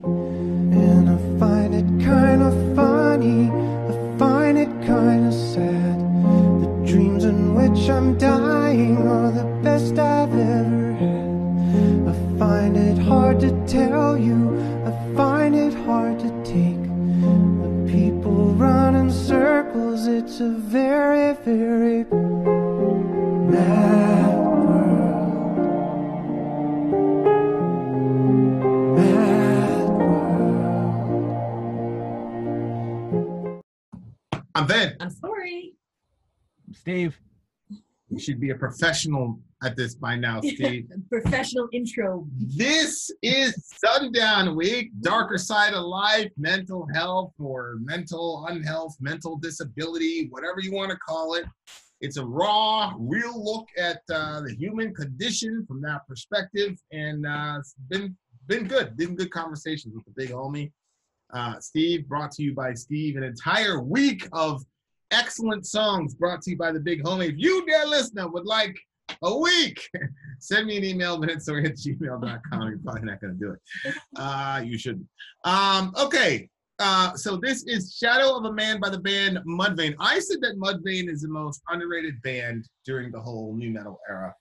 And I find it kind of funny, I find it kind of sad. The dreams in which I'm dying are the best I've ever had. I find it hard to tell you, I find it hard to take. When people run in circles, it's a very, very mad world. Mad world. I'm Vin. I'm sorry. Steve. You should be a professional at this by now, Steve. Professional intro. This is Sundown Week, darker side of life, mental health or mental unhealth, mental disability, whatever you want to call it. It's a raw, real look at the human condition from that perspective, and it's been good. Been good conversations with the big homie. Steve, brought to you by Steve, an entire week of excellent songs brought to you by the big homie. If you, dear listener, would like a week, send me an email, vinsori@gmail.com. You're probably not going to do it. You shouldn't. Okay. So this is Shadow of a Man by the band Mudvayne. I said that Mudvayne is the most underrated band during the whole new metal era.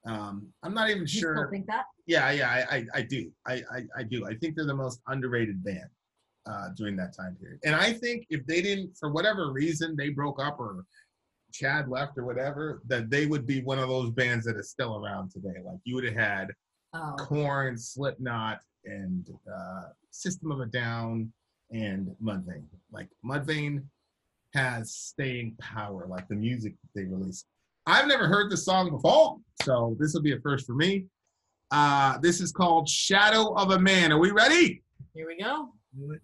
I'm not even sure. You still think that? Yeah, I do. I do. I think they're the most underrated band during that time period. And I think if they didn't, for whatever reason, they broke up or Chad left or whatever, that they would be one of those bands that is still around today. Like you would have had Korn, Slipknot, and System of a Down, and Mudvayne. Like Mudvayne has staying power, like the music that they release. I've never heard this song before, so this will be a first for me. This is called Shadow of a Man. Are we ready? Here we go. Do it.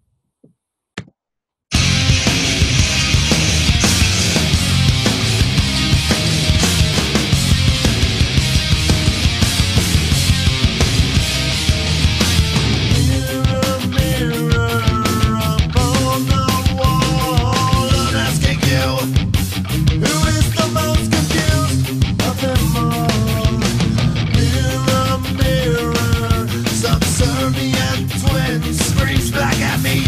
Subservient twin screams back at me.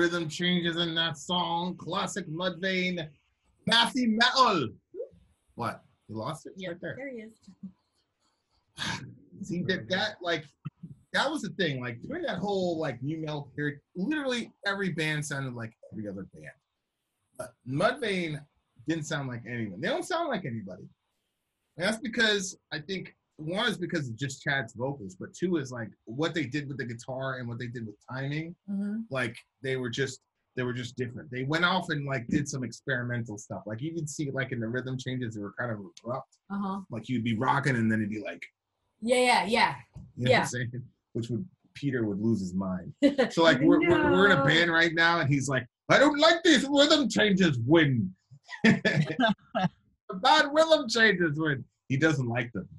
rhythm changes in that song. Classic Mudvayne. Matthew Metal. What? You lost it? It's Yeah, right there. there he is. See that like that was the thing. Like during that whole like new metal period, literally every band sounded like every other band. But Mudvayne didn't sound like anyone. They don't sound like anybody. And that's because I think one is because of just Chad's vocals, but two is like what they did with the guitar and what they did with timing. Mm-hmm. Like they were just different. They went off and like did some experimental stuff. Like you could see like in the rhythm changes, they were kind of abrupt. Like you'd be rocking and then it'd be like, yeah. You know what I'm saying? Which Peter would lose his mind. So like we're in a band right now and he's like, I don't like these rhythm changes when bad rhythm changes when he doesn't like them.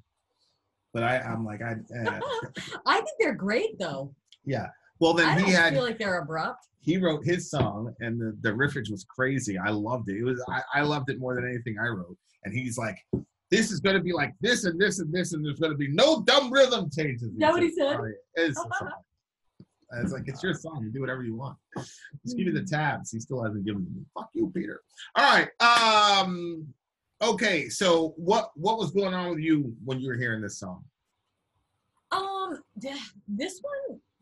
But I'm like I think they're great though. Yeah. Well then I don't feel like they're abrupt. He wrote his song and the riffage was crazy. I loved it. I loved it more than anything I wrote. And he's like, this is going to be like this and this and this, and there's going to be no dumb rhythm changes. Is that what he said? Oh, yeah. It's like, it's your song. You do whatever you want. Just give me the tabs. He still hasn't given them to me. Fuck you, Peter. All right. Okay. So what was going on with you when you were hearing this song?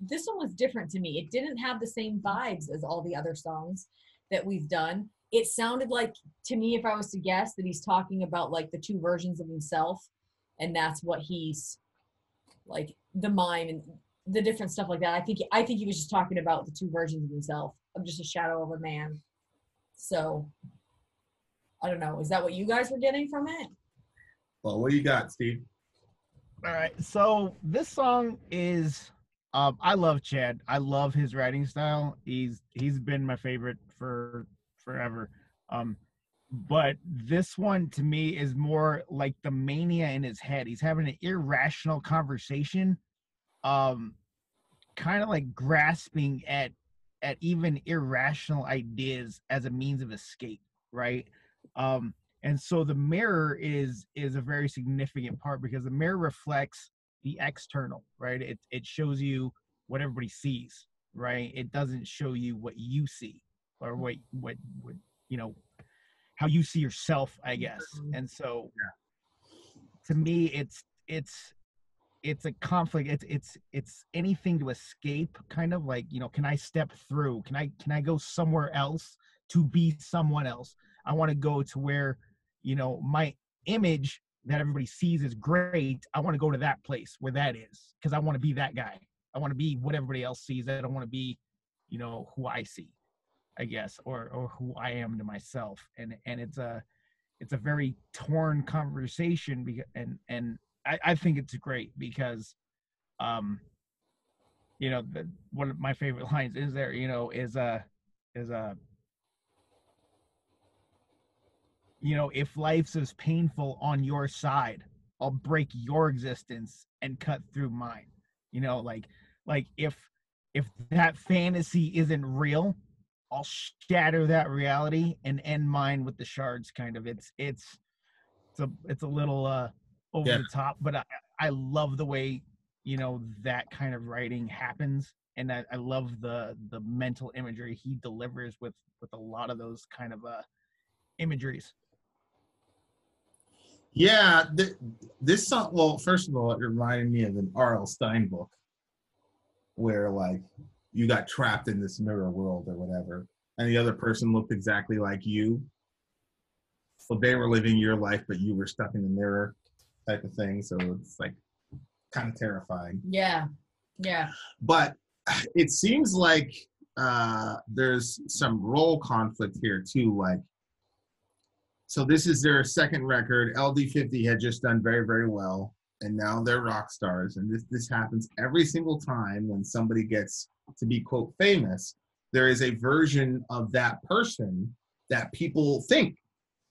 This one was different to me. It didn't have the same vibes as all the other songs that we've done. It sounded like, to me, if I was to guess, that he's talking about like the two versions of himself, and that's what he's like, the mime and the different stuff like that. I think he was just talking about the two versions of himself. I'm just a shadow of a man. So I don't know. Is that what you guys were getting from it? Well, what do you got, Steve? All right. So this song is, I love Chad. I love his writing style. He's been my favorite for forever. But this one to me is more like the mania in his head. He's having an irrational conversation, kind of like grasping at even irrational ideas as a means of escape, right? And so the mirror is a very significant part because the mirror reflects the external, right? It shows you what everybody sees, right? It doesn't show you what you see or what you know, how you see yourself, I guess. And so to me, it's a conflict. It's anything to escape, kind of like, you know, can I step through? Can I go somewhere else to be someone else? I want to go to where, you know, my image that everybody sees is great. I want to go to that place where that is, because I want to be that guy. I want to be what everybody else sees. I don't want to be, you know, who I see, I guess, or who I am to myself. And it's a very torn conversation, and I think it's great because, you know, one of my favorite lines is there, you know, is you know, if life's as painful on your side, I'll break your existence and cut through mine. You know, like if that fantasy isn't real, I'll shatter that reality and end mine with the shards. Kind of, it's a little over the top, but I love the way, you know, that kind of writing happens, and I love the mental imagery he delivers with a lot of those kind of imageries. Yeah, this song, well, first of all, it reminded me of an R.L. Stine book where, like, you got trapped in this mirror world or whatever, and the other person looked exactly like you. So they were living your life, but you were stuck in the mirror type of thing. So it's, like, kind of terrifying. Yeah. But it seems like there's some role conflict here, too, like, so this is their second record. LD50 had just done very, very well, and now they're rock stars. And this happens every single time when somebody gets to be, quote, famous. There is a version of that person that people think.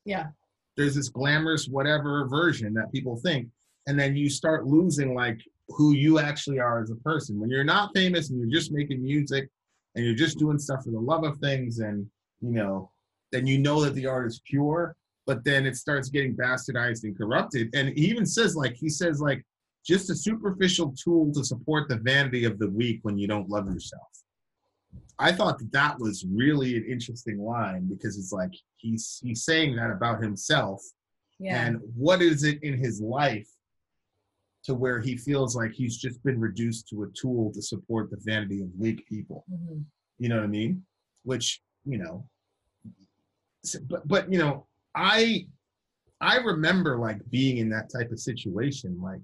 Yeah. There's this glamorous whatever version that people think, and then you start losing, like, who you actually are as a person. When you're not famous and you're just making music and you're just doing stuff for the love of things, and, you know, then you know that the art is pure. But then it starts getting bastardized and corrupted. And he even says, like, just a superficial tool to support the vanity of the weak when you don't love yourself. I thought that was really an interesting line, because it's like he's saying that about himself, and what is it in his life to where he feels like he's just been reduced to a tool to support the vanity of weak people. You know what I mean? Which, you know, but you know, I remember like being in that type of situation. Like,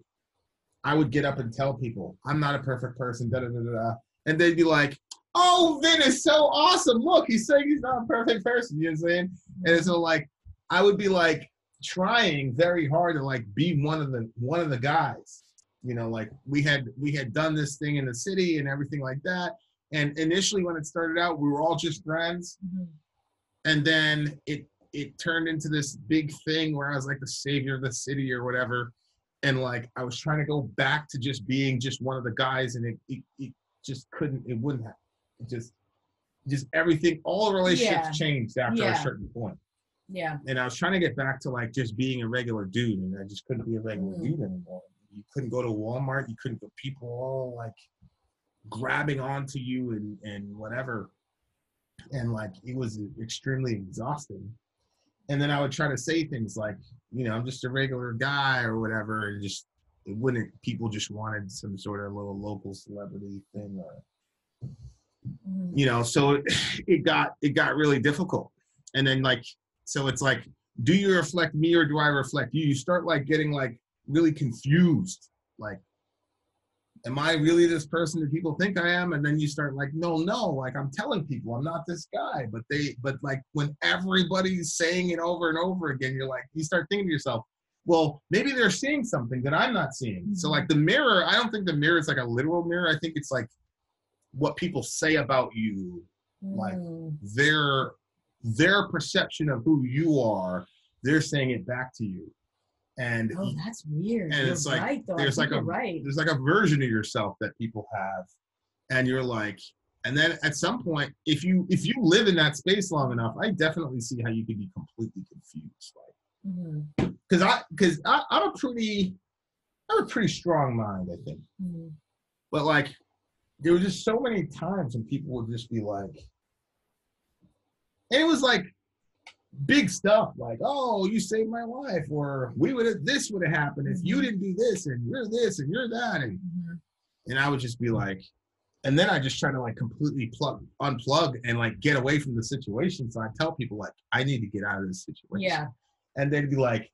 I would get up and tell people, I'm not a perfect person, da da da da, and they'd be like, oh, Vin is so awesome. Look, he's saying he's not a perfect person. You know what I'm saying? And so like, I would be like trying very hard to like be one of the guys. You know, like we had done this thing in the city and everything like that. And initially when it started out, we were all just friends. And then it turned into this big thing where I was like the savior of the city or whatever. And like, I was trying to go back to just being just one of the guys, and it just couldn't, it wouldn't happen. It just everything, all relationships changed after a certain point. And I was trying to get back to like just being a regular dude, and I just couldn't be a regular dude anymore. You couldn't go to Walmart, you couldn't go, people all like grabbing onto you and whatever. And like, it was extremely exhausting. And then I would try to say things like, you know, I'm just a regular guy or whatever, and just, it wouldn't, people just wanted some sort of little local celebrity thing, or, you know, so it got really difficult. And then like, so it's like, do you reflect me or do I reflect you? You start like getting like really confused. Like, am I really this person that people think I am? And then you start like, no, like I'm telling people I'm not this guy, but like when everybody's saying it over and over again, you're like, you start thinking to yourself, well, maybe they're seeing something that I'm not seeing. So like the mirror, I don't think the mirror is like a literal mirror. I think it's like what people say about you, like their perception of who you are, they're saying it back to you. And oh, that's weird. And you're it's like, right, though. there's like there's like a version of yourself that people have, and you're like, and then at some point, if you live in that space long enough, I definitely see how you could be completely confused. Like, because I'm a pretty strong mind, I think. But like, there were just so many times when people would just be like, and it was like big stuff, like, oh, you saved my life, or this would have happened if you didn't do this, and you're this and you're that, and I would just be like, and then I just try to like completely unplug and like get away from the situation. So I tell people like, I need to get out of this situation. And they'd be like,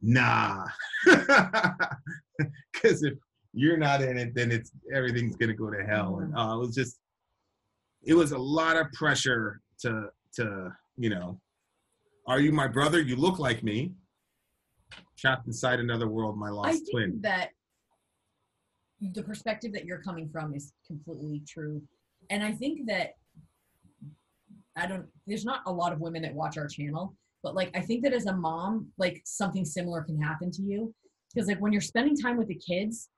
nah, because if you're not in it, then everything's gonna go to hell. And it was a lot of pressure to you know, are you my brother? You look like me. Trapped inside another world, my lost twin. I think that the perspective that you're coming from is completely true. And I think that there's not a lot of women that watch our channel, but like, I think that as a mom, like something similar can happen to you. Because like when you're spending time with the kids,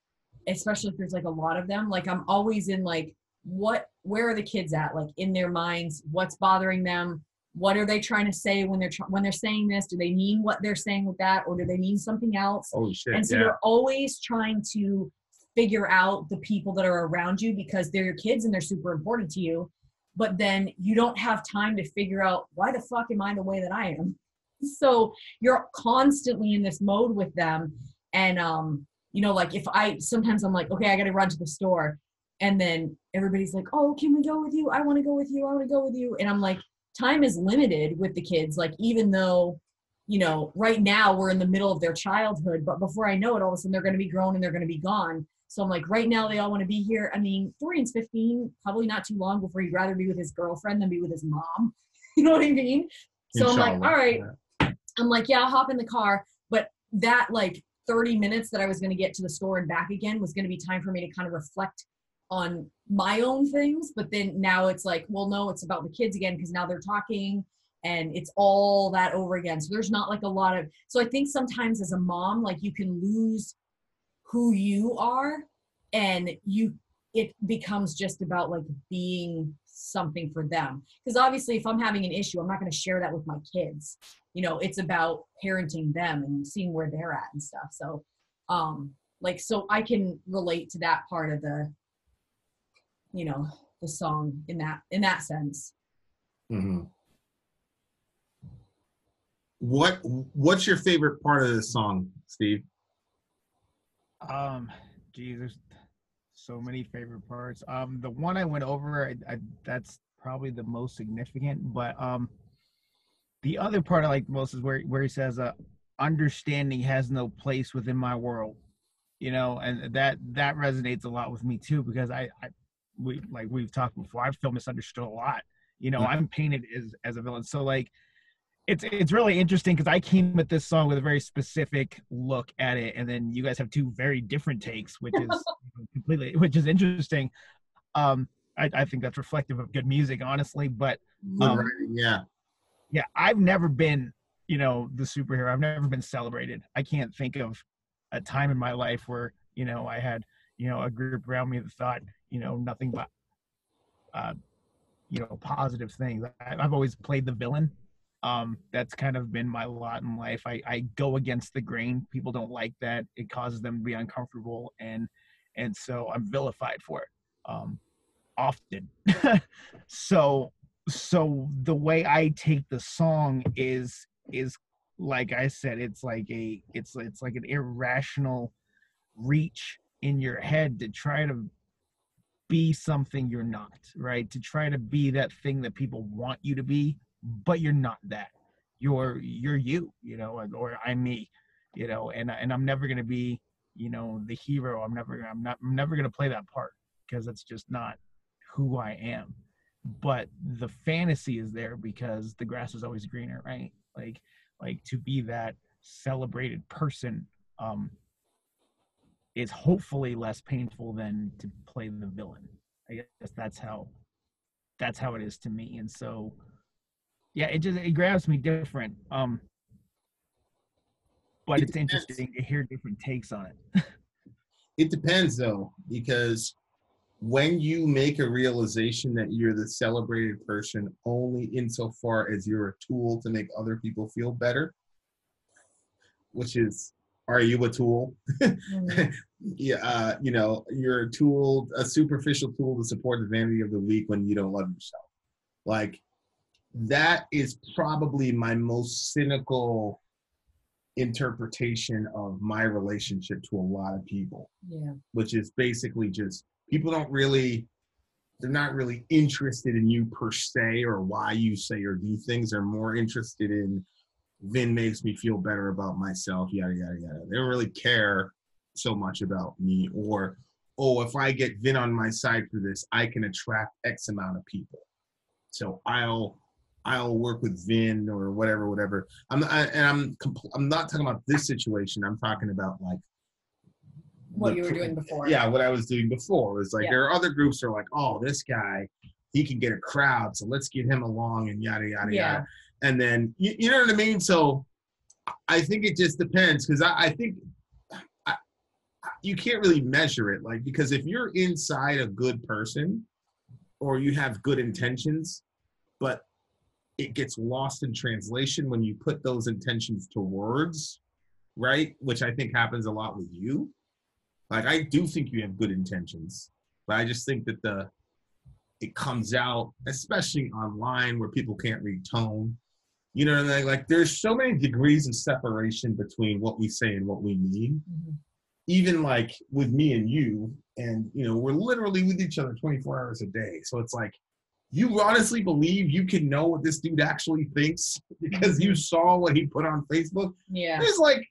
especially if there's like a lot of them, like I'm always in like, where are the kids at? Like in their minds, what's bothering them? What are they trying to say when they're saying this? Do they mean what they're saying with that, or do they mean something else? Oh shit! And so you're always trying to figure out the people that are around you, because they're your kids and they're super important to you. But then you don't have time to figure out, why the fuck am I the way that I am? So you're constantly in this mode with them. And you know, like sometimes I'm like, okay, I got to run to the store, and then everybody's like, oh, can we go with you? I want to go with you. I want to go with you. And I'm like, time is limited with the kids. Like, even though, you know, right now we're in the middle of their childhood, but before I know it, all of a sudden they're going to be grown and they're going to be gone. So I'm like, right now they all want to be here. I mean, Dorian's 15, probably not too long before he'd rather be with his girlfriend than be with his mom. You know what I mean? So I'm like, all right. I'm like, yeah, I'll hop in the car. But that like 30 minutes that I was going to get to the store and back again was going to be time for me to kind of reflect on my own things. But then now it's like, well, no, it's about the kids again, because now they're talking and it's all that over again. So there's not like a lot of, so I think sometimes as a mom, like you can lose who you are, and it becomes just about like being something for them. Because obviously if I'm having an issue, I'm not going to share that with my kids. You know, it's about parenting them and seeing where they're at and stuff. So like, so I can relate to that part of the, you know, the song in that sense. Mm-hmm. What's your favorite part of this song, Steve? Geez, there's so many favorite parts. The one I went over, that's probably the most significant. But the other part I like most is where he says, "Understanding has no place within my world." And that resonates a lot with me too, because we've talked before, I feel misunderstood a lot. I'm painted as a villain, so like it's really interesting because I came at this song with a very specific look at it, and then you guys have two very different takes, which is interesting. I think that's reflective of good music, honestly. But yeah, I've never been the superhero. I've never been celebrated. I can't think of a time in my life where I had a group around me that thought nothing but positive things. I've always played the villain. That's kind of been my lot in life. I go against the grain. People don't like that. It causes them to be uncomfortable, and so I'm vilified for it often. so the way I take the song is like I said, it's like an irrational reach in your head to try to be something you're not, right? To try to be that thing that people want you to be, but you're not that. You're you, or I'm me, and I'm never gonna be, the hero. I'm never gonna play that part because that's just not who I am. But the fantasy is there because the grass is always greener, right? Like to be that celebrated person is hopefully less painful than to play the villain. I guess that's how it is to me. And so yeah, it grabs me different. But it's interesting to hear different takes on it. It depends though, because when you make a realization that you're the celebrated person only insofar as you're a tool to make other people feel better, which is, are you a tool? Mm-hmm. Yeah, you're a tool, a superficial tool to support the vanity of the weak when you don't love yourself. Like, that is probably my most cynical interpretation of my relationship to a lot of people. Yeah. Which is basically just, people they're not really interested in you per se or why you say or do things. They're more interested in, Vin makes me feel better about myself, yada, yada, yada. They don't really care so much about me, or, oh, if I get Vin on my side for this, I can attract X amount of people. So I'll work with Vin or whatever. I'm not talking about this situation. I'm talking about like what you were doing before. Yeah, what I was doing before was like, there are other groups that are like, oh, this guy, he can get a crowd, so let's get him along and yada, yada, yada. And then, you know what I mean? So I think it just depends, because I think you can't really measure it, like, because if you're inside a good person or you have good intentions, but it gets lost in translation when you put those intentions to words, right? Which I think happens a lot with you. Like, I do think you have good intentions, but I just think that it comes out, especially online where people can't read tone. You know what I mean? Like, there's so many degrees of separation between what we say and what we mean. Mm-hmm. Even like with me and you, and, we're literally with each other 24 hours a day. So it's like, you honestly believe you can know what this dude actually thinks because you saw what he put on Facebook? Yeah. There's like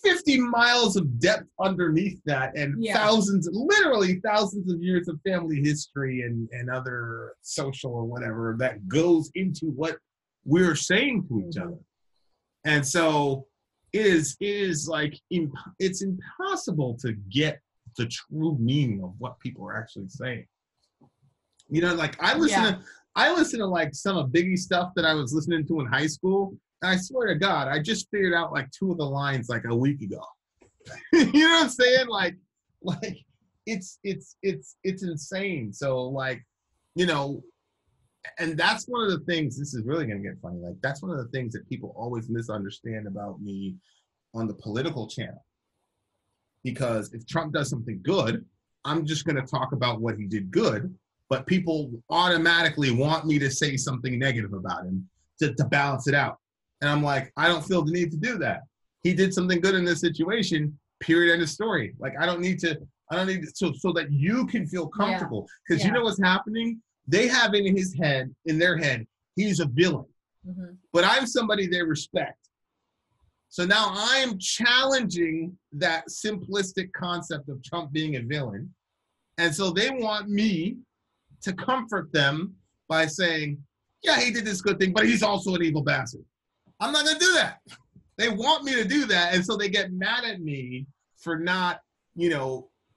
50 miles of depth underneath that, and literally thousands of years of family history and other social or whatever that goes into what we're saying to each other. And so it is like, it's impossible to get the true meaning of what people are actually saying. Like I listen to like some of Biggie's stuff that I was listening to in high school. And I swear to God, I just figured out like two of the lines like a week ago. You know what I'm saying? Like it's insane. So like, and that's one of the things, this is really going to get funny. Like, that's one of the things that people always misunderstand about me on the political channel. Because if Trump does something good, I'm just going to talk about what he did good. but people automatically want me to say something negative about him to balance it out. And I'm like, I don't feel the need to do that. He did something good in this situation, period, end of story. Like, I don't need to, so that you can feel comfortable. Because you know what's happening? They have in their head, he's a villain. But I'm somebody they respect. So now I'm challenging that simplistic concept of Trump being a villain. And so they want me to comfort them by saying, yeah, he did this good thing, but he's also an evil bastard. I'm not going to do that. They want me to do that. And so they get mad at me for not,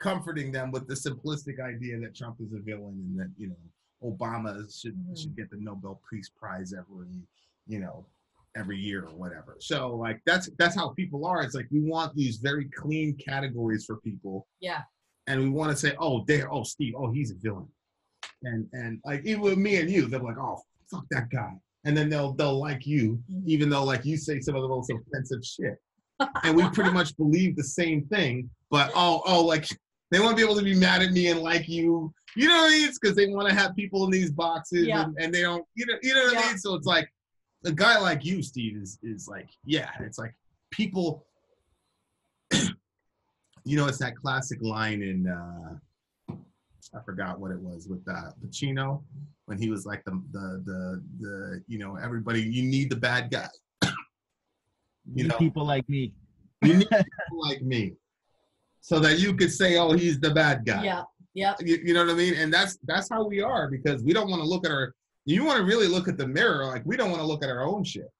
comforting them with the simplistic idea that Trump is a villain and that, Obama should get the Nobel Peace Prize every year or whatever. So like, that's how people are. It's like, we want these very clean categories for people. Yeah. And we want to say, Steve, he's a villain. And like, even with me and you, they're like, oh, fuck that guy. And then they'll like you, even though like you say some of the most offensive shit. And we pretty much believe the same thing, but like they want to be able to be mad at me and like you. You know what I mean? It's because they want to have people in these boxes and they don't, you know what I mean? So it's like a guy like you, Steve, is like, it's like people, it's that classic line in, I forgot what it was with Pacino when he was like the everybody, you need the bad guy. People like me. You need people like me. So that you could say, oh, he's the bad guy. Yeah. Yeah. You know what I mean? And that's how we are, because we don't want to look at you want to really look at the mirror. Like, we don't want to look at our own shit.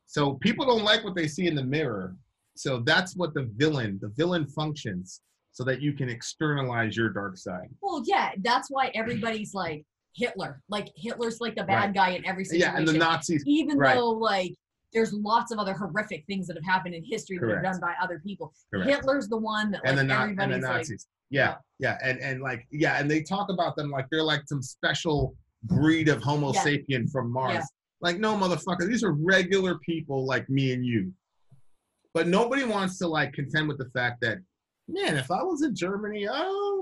So people don't like what they see in the mirror. So that's what the villain functions, so that you can externalize your dark side. Well, yeah, that's why everybody's like Hitler. Like, Hitler's like the bad guy in every situation. Yeah, and the Nazis. Even though like there's lots of other horrific things that have happened in history that are done by other people. Correct. Hitler's the one that like everybody's and the Nazis. Like, and they talk about them like they're like some special breed of Homo sapien from Mars. Yeah. Like, no, motherfucker, these are regular people like me and you. But nobody wants to like contend with the fact that, man, if I was in Germany, I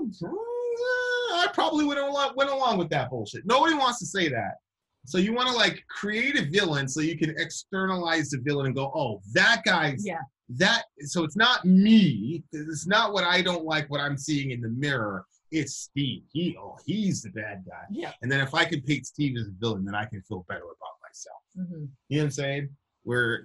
probably went along with that bullshit. Nobody wants to say that. So you want to like create a villain so you can externalize the villain and go, oh, that guy's that. So it's not me. It's not what I don't like, what I'm seeing in the mirror. It's Steve. He's the bad guy. Yeah. And then if I can paint Steve as a villain, then I can feel better about myself. You know what I'm saying? Where,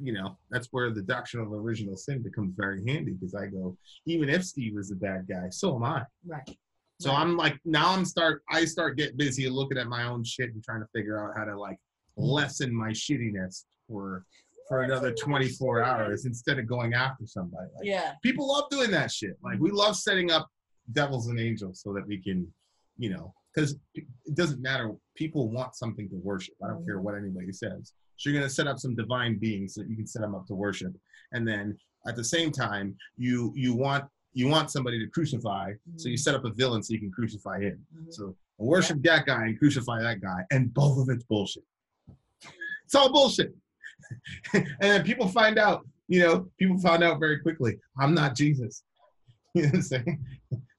that's where the doctrine of original sin becomes very handy, because I go, even if Steve is the bad guy, so am I. Right. So I'm like, now I start getting busy looking at my own shit and trying to figure out how to like lessen my shittiness for another 24 hours instead of going after somebody. Like, people love doing that shit. Like, we love setting up devils and angels so that we can, because it doesn't matter. People want something to worship. I don't care what anybody says. So you're going to set up some divine beings so that you can set them up to worship. And then at the same time, you want somebody to crucify, so you set up a villain so you can crucify him. So worship that guy and crucify that guy, and both of it's bullshit. It's all bullshit. And then people find out very quickly, I'm not Jesus. You know what I'm saying?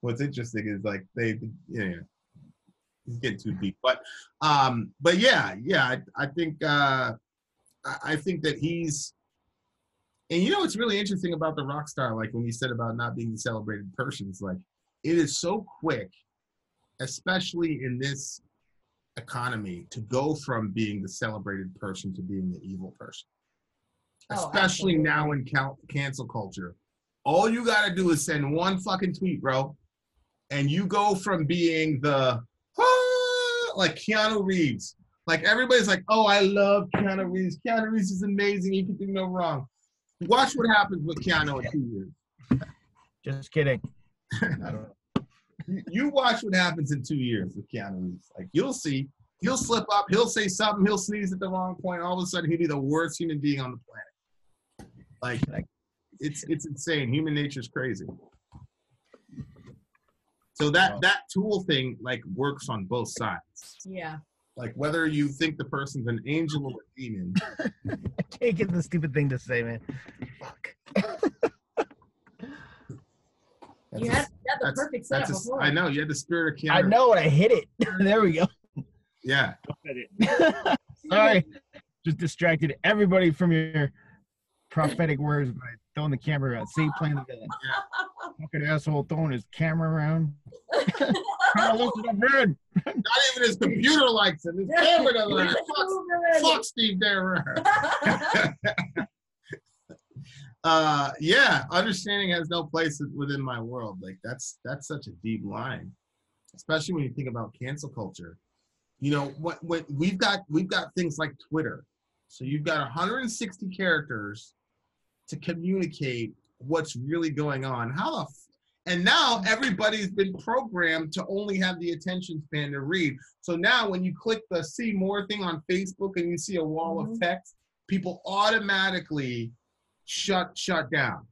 What's interesting is like he's getting too deep. But yeah, I think that he's. And what's really interesting about the rock star, like when you said about not being the celebrated person, it's like, it is so quick, especially in this economy, to go from being the celebrated person to being the evil person. Especially now in cancel culture. All you got to do is send one fucking tweet, bro. And you go from being the, like Keanu Reeves. Like, everybody's like, oh, I love Keanu Reeves. Keanu Reeves is amazing. He can do no wrong. Watch what happens with Keanu in 2 years. Just kidding. I don't know. You watch what happens in 2 years with Keanu Reeves. Like, you'll see. He'll slip up. He'll say something. He'll sneeze at the wrong point. All of a sudden, he'll be the worst human being on the planet. Like it's insane. Human nature is crazy. So that tool thing like works on both sides. Yeah. Like, whether you think the person's an angel or a demon. I can't get the stupid thing to say, man. Fuck. You had the perfect setup before. I know you had the spirit of Keanu. I know, and I hit it. There we go. Yeah. Sorry, just distracted everybody from your prophetic words by throwing the camera out. See, playing the villain. Fucking asshole throwing his camera around. Not even his computer likes it. His camera doesn't like it. Fuck Steve Derrer. Yeah, understanding has no place within my world. Like that's such a deep line, especially when you think about cancel culture. You know what we've got things like Twitter. So you've got 160 characters to communicate what's really going on. And now everybody's been programmed to only have the attention span to read. So now when you click the see more thing on Facebook and you see a wall of text, people automatically shut down,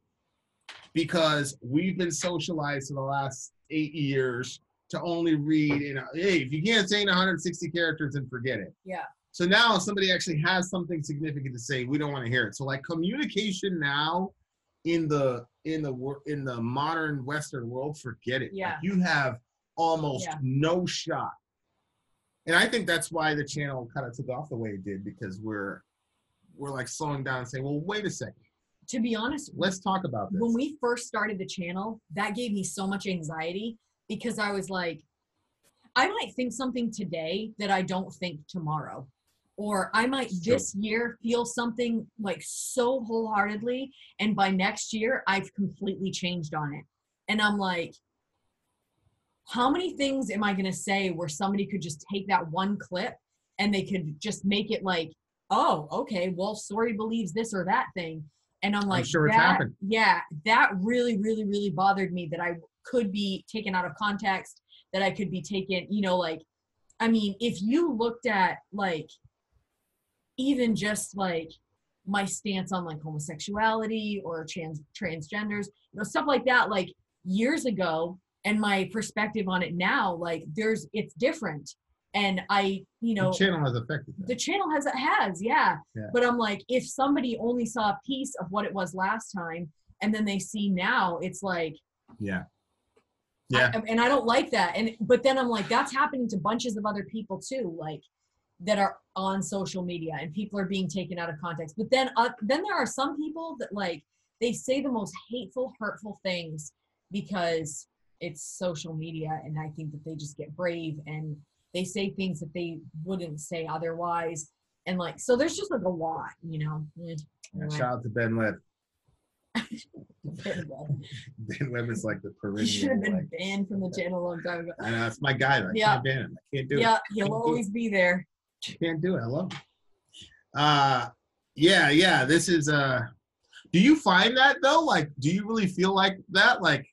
because we've been socialized for the last 8 years to only read, hey, if you can't say in 160 characters, then forget it. Yeah. So now if somebody actually has something significant to say, we don't want to hear it. So like communication now in the modern Western world, forget it. Yeah. Like you have almost no shot. And I think that's why the channel kind of took off the way it did, because we're like slowing down and saying, well, wait a second. To be honest, let's talk about this. When we first started the channel, that gave me so much anxiety, because I was like, I might think something today that I don't think tomorrow. Or I might this year feel something like so wholeheartedly, and by next year, I've completely changed on it. And I'm like, how many things am I going to say where somebody could just take that one clip and they could just make it like, oh, okay, well, Sori believes this or that thing. And I'm like, I'm sure it's happened. Yeah, that really, really, really bothered me, that I could be taken out of context, that I could be taken, like, I mean, if you looked at like, even just like my stance on like homosexuality or transgenders, stuff like that, like years ago, and my perspective on it now, like it's different. And the channel has affected that. The channel has, yeah. But I'm like, if somebody only saw a piece of what it was last time, and then they see now, it's like, yeah. And I don't like that. But then I'm like, that's happening to bunches of other people too, like that are on social media, and people are being taken out of context. But then there are some people that like, they say the most hateful, hurtful things because it's social media, and I think that they just get brave and they say things that they wouldn't say otherwise. And like, so there's just like a lot, Anyway. Shout out to Ben Webb. Ben Webb is like the Parisian. He should have been banned from the channel a long time ago. I know, that's my guy. I can't ban him. I can't do it. Yeah, he'll always be there. Can't do it. I love him. Yeah. This is do you find that though? Like, do you really feel like that? Like,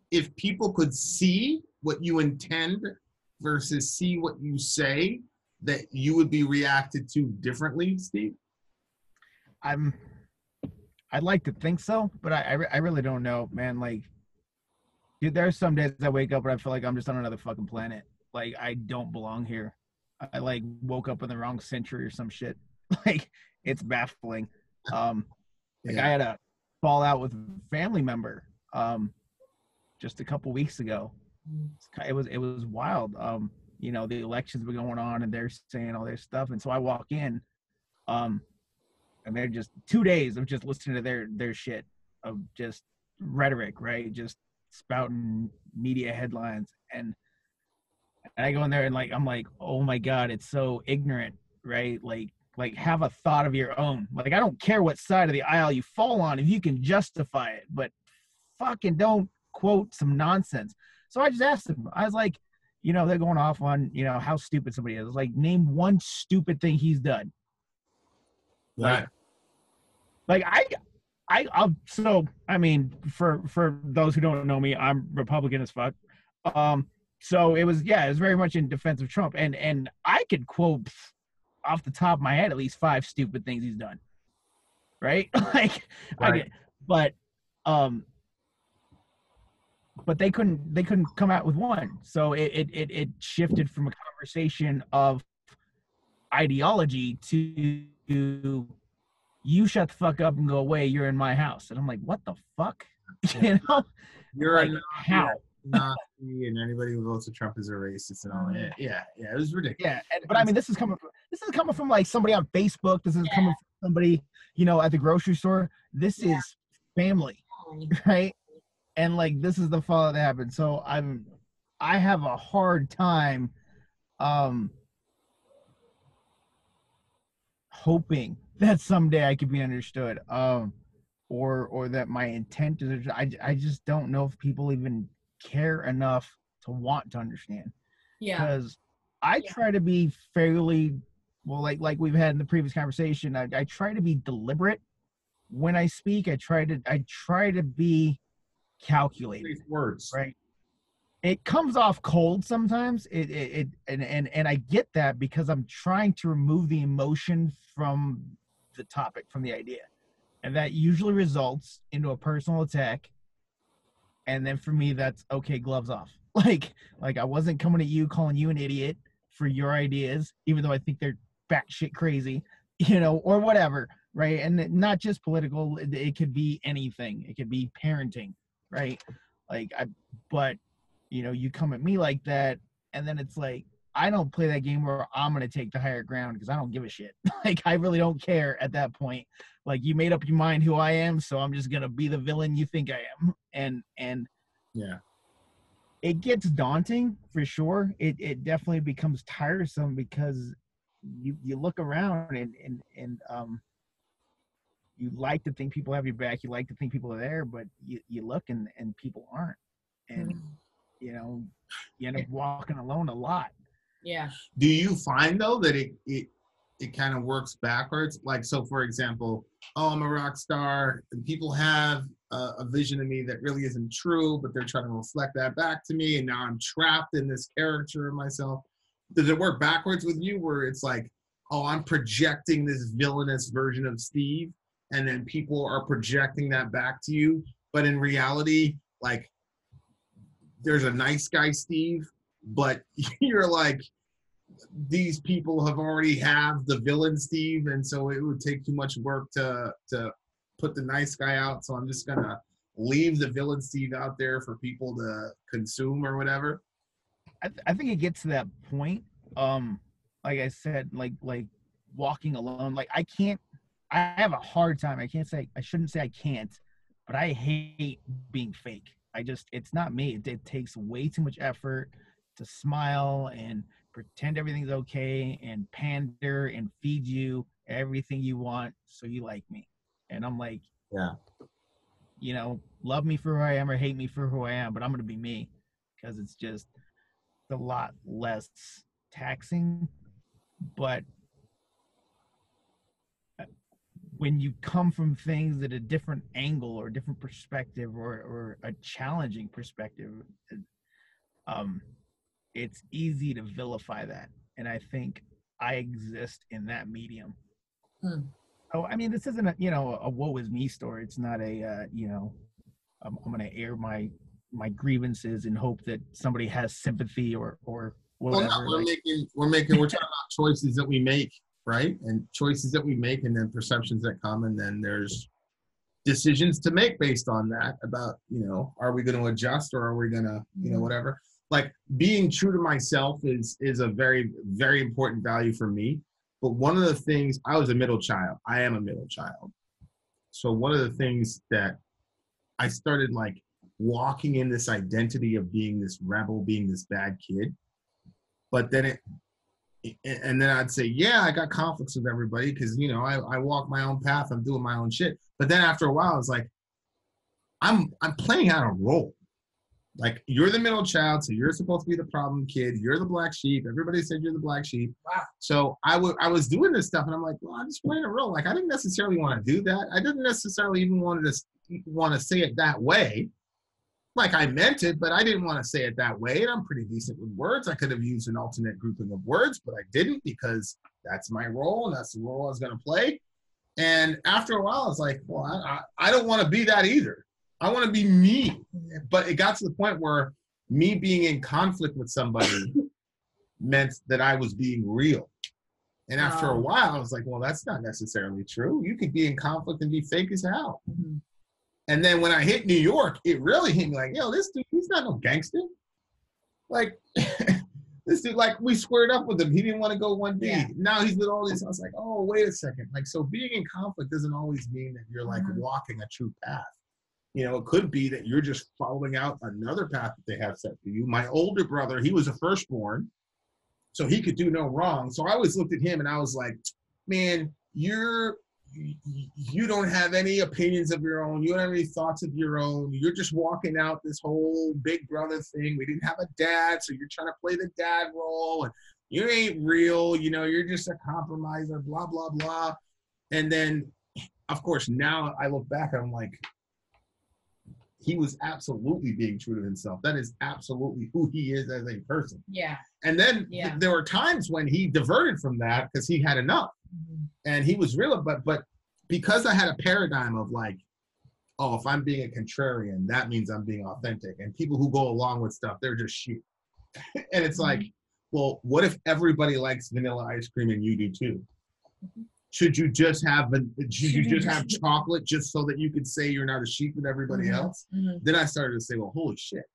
if people could see what you intend versus see what you say, that you would be reacted to differently, Steve? I'd like to think so, but I really don't know, man. Like, dude, there's some days I wake up and I feel like I'm just on another fucking planet. Like, I don't belong here. I like woke up in the wrong century or some shit. Like, it's baffling. I had a fallout with a family member just a couple weeks ago. It was wild. The elections were going on and they're saying all their stuff, and so I walk in, and they're just 2 days of just listening to their shit, of just rhetoric, right? Just spouting media headlines, and I go in there and like, I'm like, oh my God, it's so ignorant, right? Like have a thought of your own. Like, I don't care what side of the aisle you fall on if you can justify it, but fucking don't quote some nonsense. So I just asked them, I was like, they're going off on, how stupid somebody is. Like, name one stupid thing he's done. Right. So, I mean, for those who don't know me, I'm Republican as fuck. So it was very much in defense of Trump. And I could quote off the top of my head at least 5 stupid things he's done. Right? Like, right. But they couldn't come out with one. So it shifted from a conversation of ideology to you shut the fuck up and go away, you're in my house. And I'm like, what the fuck? You know, You're like a how? Nazi, and anybody who votes for Trump is a racist and all that. Yeah, it was ridiculous. Yeah, but I mean, this is coming from like somebody on Facebook. This is coming from somebody, you know, at the grocery store. This is family, right? And like this is the fallout that happened. So I have a hard time hoping that someday I could be understood. Or that my intent is, I just don't know if people even care enough to want to understand. Because I try to be fairly, well, like we've had in the previous conversation, I try to be deliberate when I speak. I try to be calculated. Words, right? It comes off cold sometimes. And I get that because I'm trying to remove the emotion from the topic, from the idea. And that usually results into a personal attack. And then for me, that's okay, gloves off. Like I wasn't coming at you, calling you an idiot for your ideas, even though I think they're batshit crazy, you know, or whatever, right? And not just political. It could be anything. It could be parenting, right? But you know, you come at me like that, and then it's like, I don't play that game where I'm going to take the higher ground because I don't give a shit. Like, I really don't care at that point. Like, you made up your mind who I am, so I'm just going to be the villain you think I am. And yeah, it gets daunting for sure. It definitely becomes tiresome because you look around and you like to think people have your back. You like to think people are there, but you look and people aren't. And, you know, you end up walking alone a lot. Yeah. Do you find though that it kind of works backwards? Like, so for example, oh, I'm a rock star, and people have a vision of me that really isn't true, but they're trying to reflect that back to me, and now I'm trapped in this character of myself. Does it work backwards with you, where it's like, oh, I'm projecting this villainous version of Steve, and then people are projecting that back to you, but in reality, like, there's a nice guy Steve, but you're like, these people have already have the villain Steve, and so it would take too much work to put the nice guy out, so I'm just gonna leave the villain Steve out there for people to consume or whatever. I think it gets to that point. Like I said, like walking alone. Like I have a hard time. I shouldn't say I can't, but I hate being fake. It's not me. It takes way too much effort to smile and pretend everything's okay and pander and feed you everything you want so you like me. And I'm like, yeah, you know, love me for who I am or hate me for who I am, but I'm going to be me because it's just a lot less taxing. But when you come from things at a different angle or a different perspective or a challenging perspective, it's easy to vilify that. And I think I exist in that medium. Oh, I mean, this isn't a woe is me story. It's not a, I'm going to air my grievances and hope that somebody has sympathy or whatever. Well, no, we're talking about choices that we make, right? And choices that we make, and then perceptions that come, and then there's decisions to make based on that about, are we going to adjust or are we going to, whatever. Like, being true to myself is a very, very important value for me. But one of the things, I was a middle child. I am a middle child. So one of the things that I started like walking in this identity of being this rebel, being this bad kid. But then then I'd say, yeah, I got conflicts with everybody because, I walk my own path. I'm doing my own shit. But then after a while, it's like, I'm playing out a role. Like, you're the middle child, so you're supposed to be the problem kid. You're the black sheep. Everybody said you're the black sheep. Wow. So I was doing this stuff, and I'm like, well, I'm just playing a role. Like, I didn't necessarily want to do that. I didn't necessarily even want to say it that way. Like, I meant it, but I didn't want to say it that way. And I'm pretty decent with words. I could have used an alternate grouping of words, but I didn't because that's my role, and that's the role I was going to play. And after a while, I was like, well, I don't want to be that either. I want to be me. But it got to the point where me being in conflict with somebody meant that I was being real. And after a while, I was like, well, that's not necessarily true. You could be in conflict and be fake as hell. And then when I hit New York, it really hit me like, yo, this dude, he's not no gangster. Like, this dude, like, we squared up with him. He didn't want to go 1D. Yeah. Now he's with all these. I was like, oh, wait a second. Like, so being in conflict doesn't always mean that you're like walking a true path. You know, it could be that you're just following out another path that they have set for you. My older brother, he was a firstborn, so he could do no wrong. So I always looked at him and I was like, man, you don't have any opinions of your own. You don't have any thoughts of your own. You're just walking out this whole big brother thing. We didn't have a dad, so you're trying to play the dad role, and you ain't real. You know, you're just a compromiser, blah, blah, blah. And then, of course, now I look back and I'm like, he was absolutely being true to himself. That is absolutely who he is as a person. Yeah. And then there were times when he diverted from that because he had enough. And he was real, but because I had a paradigm of like, oh, if I'm being a contrarian, that means I'm being authentic. And people who go along with stuff, they're just sheep. And it's like, well, what if everybody likes vanilla ice cream and you do too? Should you just have chocolate just so that you could say you're not a sheep with everybody else? Then I started to say, well, holy shit.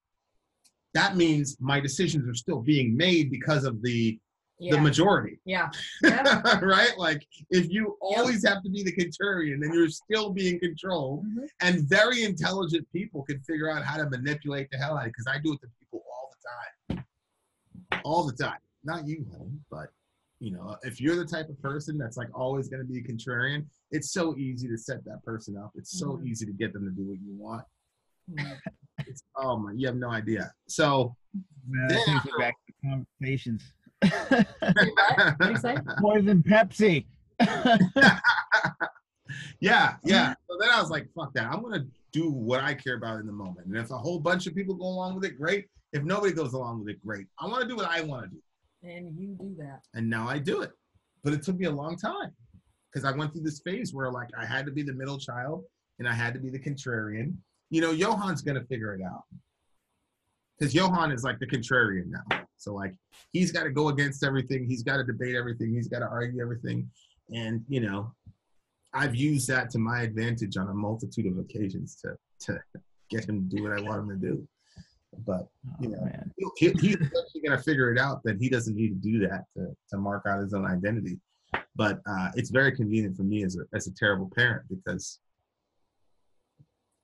That means my decisions are still being made because of the majority. Yeah. Right? Like, if you always have to be the contrarian, then you're still being controlled. And very intelligent people can figure out how to manipulate the hell out of it, because I do it to people all the time. All the time. Not you, honey, but, you know, if you're the type of person that's like always going to be a contrarian, it's so easy to set that person up. It's so easy to get them to do what you want. It's, oh my, you have no idea. So, that takes me back to conversations. What do you say? Poison Pepsi. Yeah. So then I was like, fuck that. I'm going to do what I care about in the moment. And if a whole bunch of people go along with it, great. If nobody goes along with it, great. I want to do what I want to do. And you do that. And now I do it. But it took me a long time because I went through this phase where like I had to be the middle child and I had to be the contrarian. You know, Johan's going to figure it out. Because Johan is like the contrarian now. So like, he's got to go against everything. He's got to debate everything. He's got to argue everything. And, you know, I've used that to my advantage on a multitude of occasions to get him to do what I want him to do. But, you know, he's eventually going to figure it out that he doesn't need to do that to mark out his own identity. But it's very convenient for me as a terrible parent because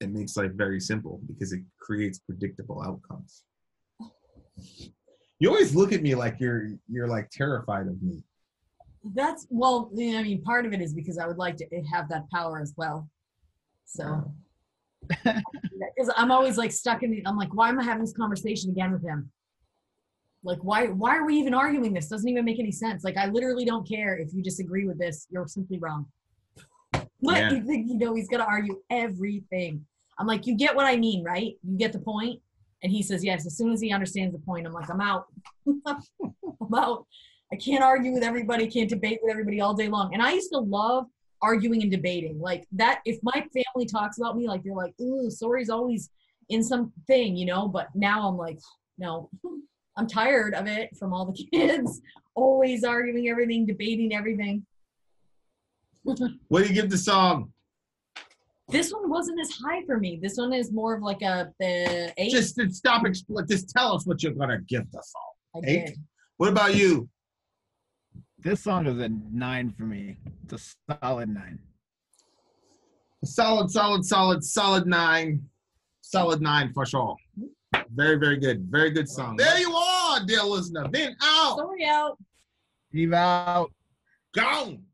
it makes life very simple because it creates predictable outcomes. You always look at me like you're like terrified of me. That's, well, I mean, part of it is because I would like to have that power as well. So, because I'm always like stuck in I'm like, why am I having this conversation again with him? Like, why are we even arguing this? Doesn't even make any sense. Like, I literally don't care if you disagree with this. You're simply wrong. But you think, you know, he's going to argue everything. I'm like, you get what I mean, right? You get the point? And he says, yes. As soon as he understands the point, I'm like, I'm out. I'm out. I can't argue with everybody. Can't debate with everybody all day long. And I used to love arguing and debating. Like that, if my family talks about me, like they're like, ooh, Sori's always in something, you know? But now I'm like, no, I'm tired of it from all the kids. Always arguing everything, debating everything. What do you give the song? This one wasn't as high for me. This one is more of like the 8. Just stop. Just tell us what you're gonna give the song. I 8. did. What about you? This song is a 9 for me. It's a solid 9. Solid 9. Solid 9 for sure. Very, very good. Very good song. There you are, dear listener. Vin out. Sori out. Steve out. Gone.